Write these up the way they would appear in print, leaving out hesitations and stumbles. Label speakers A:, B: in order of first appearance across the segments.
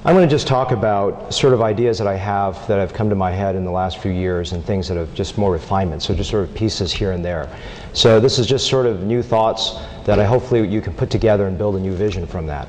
A: I'm going to just talk about sort of ideas that I have that have come to my head in the last few years and things that have just more refinement, so just sort of pieces here and there. So this is just sort of new thoughts that hopefully you can put together and build a new vision from that.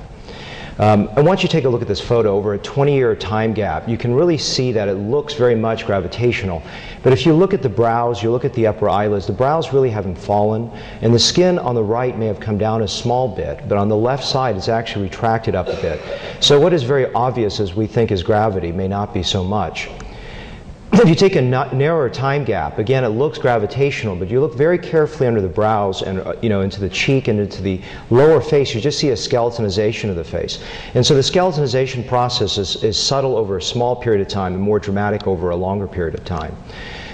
A: I want you to take a look at this photo over a 20-year time gap. You can really see that it looks very much gravitational. But if you look at the brows, you look at the upper eyelids, the brows really haven't fallen, and the skin on the right may have come down a small bit, but on the left side it's actually retracted up a bit. So what is very obvious as we think is gravity may not be so much. If you take a narrower time gap, again, it looks gravitational, but you look very carefully under the brows and into the cheek and into the lower face, you just see a skeletonization of the face. And so the skeletonization process is subtle over a small period of time and more dramatic over a longer period of time.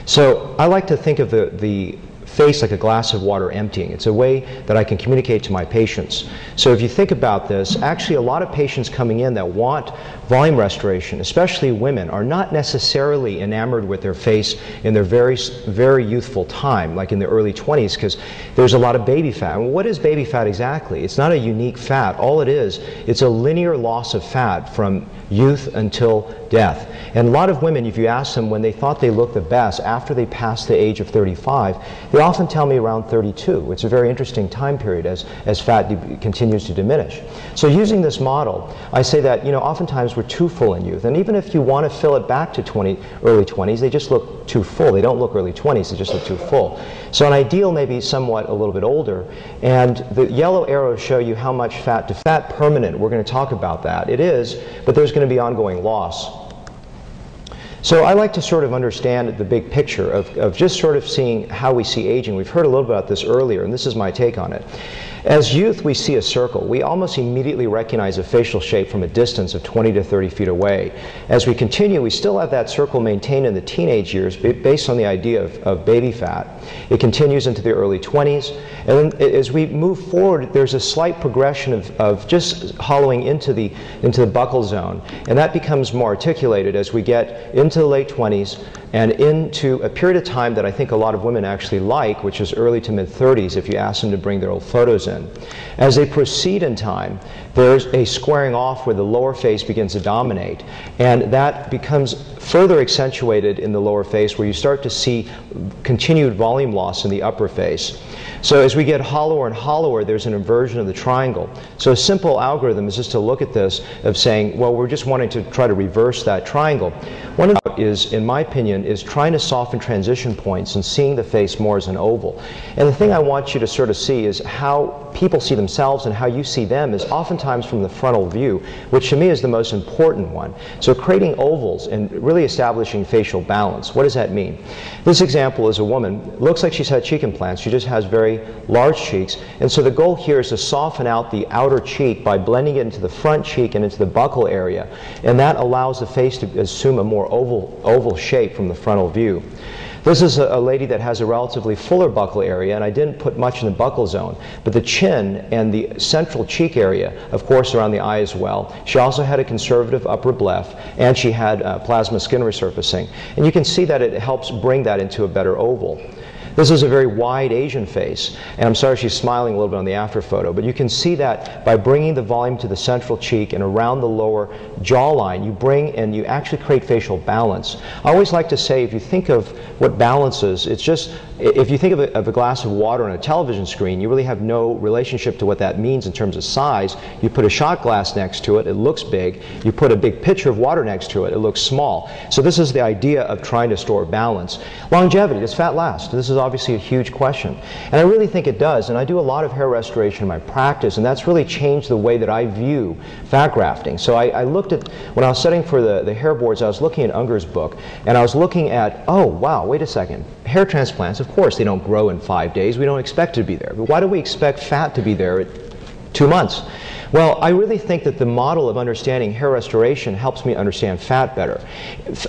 A: So I like to think of the face like a glass of water emptying. It's a way that I can communicate to my patients. So if you think about this, actually a lot of patients coming in that want volume restoration, especially women, are not necessarily enamored with their face in their very youthful time, like in their early 20s, because there's a lot of baby fat. Well, what is baby fat exactly? It's not a unique fat. All it is, it's a linear loss of fat from youth until death. And a lot of women, if you ask them when they thought they looked the best after they passed the age of 35, they often tell me around 32. It's a very interesting time period as fat continues to diminish. So using this model, I say that oftentimes we're too full in youth, and even if you want to fill it back to early 20s, they just look too full. They don't look early 20s, they just look too full. So an ideal may be somewhat a little bit older, and the yellow arrows show you how much fat to fat permanent. We're going to talk about that. It is, but there's going to be ongoing loss. So I like to sort of understand the big picture of just sort of seeing how we see aging. We've heard a little about this earlier, and this is my take on it. As youth, we see a circle. We almost immediately recognize a facial shape from a distance of 20 to 30 feet away. As we continue, we still have that circle maintained in the teenage years based on the idea of baby fat. It continues into the early 20s, and then as we move forward, there's a slight progression of just hollowing into the buccal zone, and that becomes more articulated as we get into the late 20s and into a period of time that I think a lot of women actually like, which is early to mid-30s if you ask them to bring their old photos in. As they proceed in time, there's a squaring off where the lower face begins to dominate, and that becomes further accentuated in the lower face where you start to see continued volume loss in the upper face. So as we get hollower and hollower, there's an inversion of the triangle. So a simple algorithm is just to look at this of saying, well, we're just wanting to try to reverse that triangle. One of them is, in my opinion, is trying to soften transition points and seeing the face more as an oval. And the thing I want you to sort of see is how people see themselves and how you see them is oftentimes from the frontal view, which to me is the most important one. So creating ovals and really establishing facial balance. What does that mean? This example is a woman, looks like she's had cheek implants. She just has very large cheeks, and so the goal here is to soften out the outer cheek by blending it into the front cheek and into the buccal area, and that allows the face to assume a more oval shape from the frontal view. This is a lady that has a relatively fuller buccal area, and I didn't put much in the buccal zone, but the chin and the central cheek area, of course, around the eye as well. She also had a conservative upper bleph, and she had plasma skin resurfacing. And you can see that it helps bring that into a better oval. This is a very wide Asian face, and I'm sorry she's smiling a little bit on the after photo, but you can see that by bringing the volume to the central cheek and around the lower jawline, you actually create facial balance. I always like to say, if you think of what balance is, it's just, if you think of a glass of water on a television screen, you really have no relationship to what that means in terms of size. You put a shot glass next to it, it looks big. You put a big pitcher of water next to it, it looks small. So this is the idea of trying to store balance. Longevity, does fat last? This is obviously a huge question, and I really think it does, and I do a lot of hair restoration in my practice, and that's really changed the way that I view fat grafting. So I looked at, when I was studying for the hair boards, I was looking at Unger's book, and I was looking at, oh wow, wait a second, hair transplants, of course they don't grow in 5 days, we don't expect it to be there, but why do we expect fat to be there at 2 months? Well, I really think that the model of understanding hair restoration helps me understand fat better.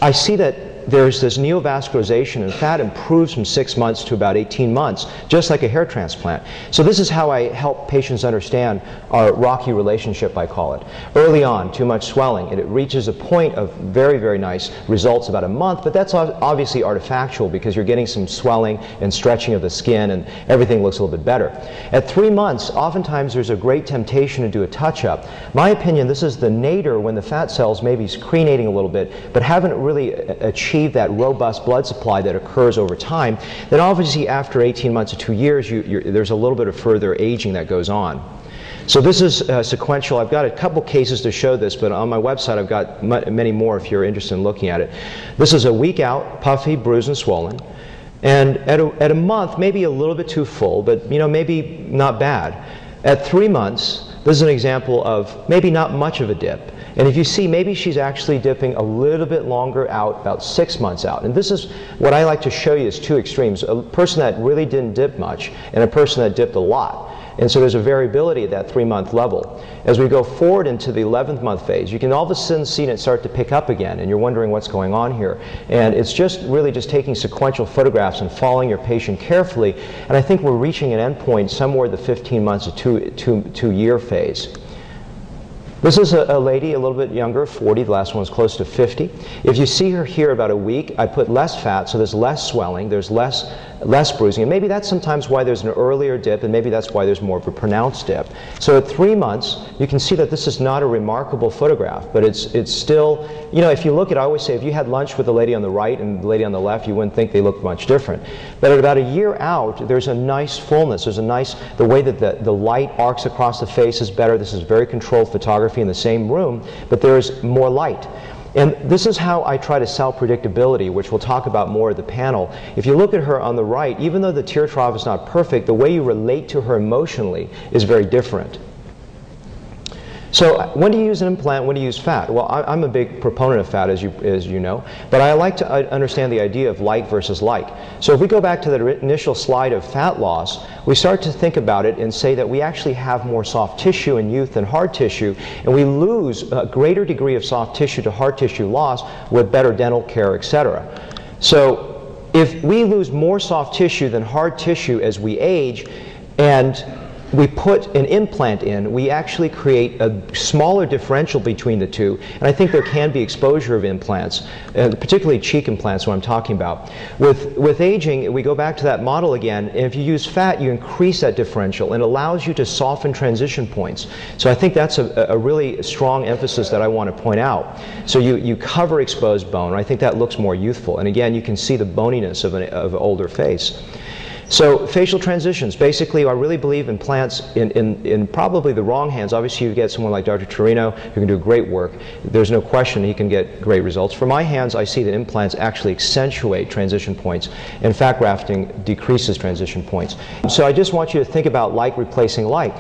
A: I see that that there's this neovascularization, and fat improves from 6 months to about 18 months, just like a hair transplant. So this is how I help patients understand our rocky relationship, I call it. Early on, too much swelling, and it reaches a point of very, very nice results about a month, but that's obviously artifactual because you're getting some swelling and stretching of the skin, and everything looks a little bit better. At 3 months, oftentimes there's a great temptation to do a touch-up. My opinion, this is the nadir when the fat cells may be crenating a little bit, but haven't really achieved that robust blood supply that occurs over time. Then obviously after 18 months to 2 years, there's a little bit of further aging that goes on. So this is sequential. I've got a couple cases to show this, but on my website I've got many more if you're interested in looking at it. This is a week out, puffy, bruised, and swollen. And at a month, maybe a little bit too full, but maybe not bad. At 3 months, this is an example of maybe not much of a dip. And if you see, maybe she's actually dipping a little bit longer out, about 6 months out. And this is what I like to show you is two extremes. A person that really didn't dip much and a person that dipped a lot. And so there's a variability at that 3-month level. As we go forward into the 11th month phase, you can all of a sudden see it start to pick up again, and you're wondering what's going on here. And it's just really just taking sequential photographs and following your patient carefully. And I think we're reaching an endpoint somewhere the 15 months to 2 year phase. This is a lady a little bit younger, 40, the last one was close to 50. If you see her here about a week, I put less fat, so there's less swelling, there's less bruising, and maybe that's sometimes why there's an earlier dip, and maybe that's why there's more of a pronounced dip. So at 3 months, you can see that this is not a remarkable photograph, but it's still, if you look at, I always say, if you had lunch with the lady on the right and the lady on the left, you wouldn't think they looked much different. But at about a year out, there's a nice fullness, there's a nice, the way that the light arcs across the face is better. This is very controlled photography in the same room, but there's more light. And this is how I try to sell predictability, which we'll talk about more at the panel. If you look at her on the right, even though the tear trough is not perfect, the way you relate to her emotionally is very different. So when do you use an implant? When do you use fat? Well, I'm a big proponent of fat, as you know, but I like to understand the idea of like versus like. So if we go back to that initial slide of fat loss, we start to think about it and say that we actually have more soft tissue in youth than hard tissue, and we lose a greater degree of soft tissue to hard tissue loss with better dental care, etc. So if we lose more soft tissue than hard tissue as we age, and we put an implant in, we actually create a smaller differential between the two, and I think there can be exposure of implants, particularly cheek implants, what I'm talking about. With aging, we go back to that model again, and if you use fat, you increase that differential, and it allows you to soften transition points. So I think that's a really strong emphasis that I want to point out. So you cover exposed bone, and I think that looks more youthful, and again, you can see the boniness of an older face. So facial transitions, basically I really believe implants in probably the wrong hands. Obviously you get someone like Dr. Torino who can do great work. There's no question he can get great results. For my hands, I see that implants actually accentuate transition points, and fat grafting decreases transition points. So I just want you to think about like replacing like.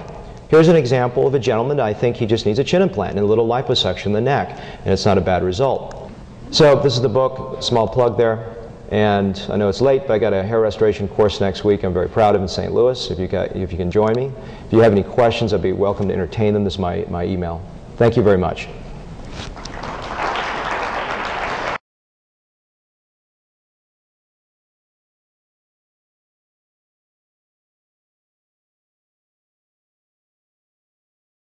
A: Here's an example of a gentleman, I think he just needs a chin implant and a little liposuction in the neck, and it's not a bad result. So this is the book, small plug there. And I know it's late, but I got a hair restoration course next week I'm very proud of in St. Louis, if you can join me. If you have any questions, I'd be welcome to entertain them. This is my email. Thank you very much.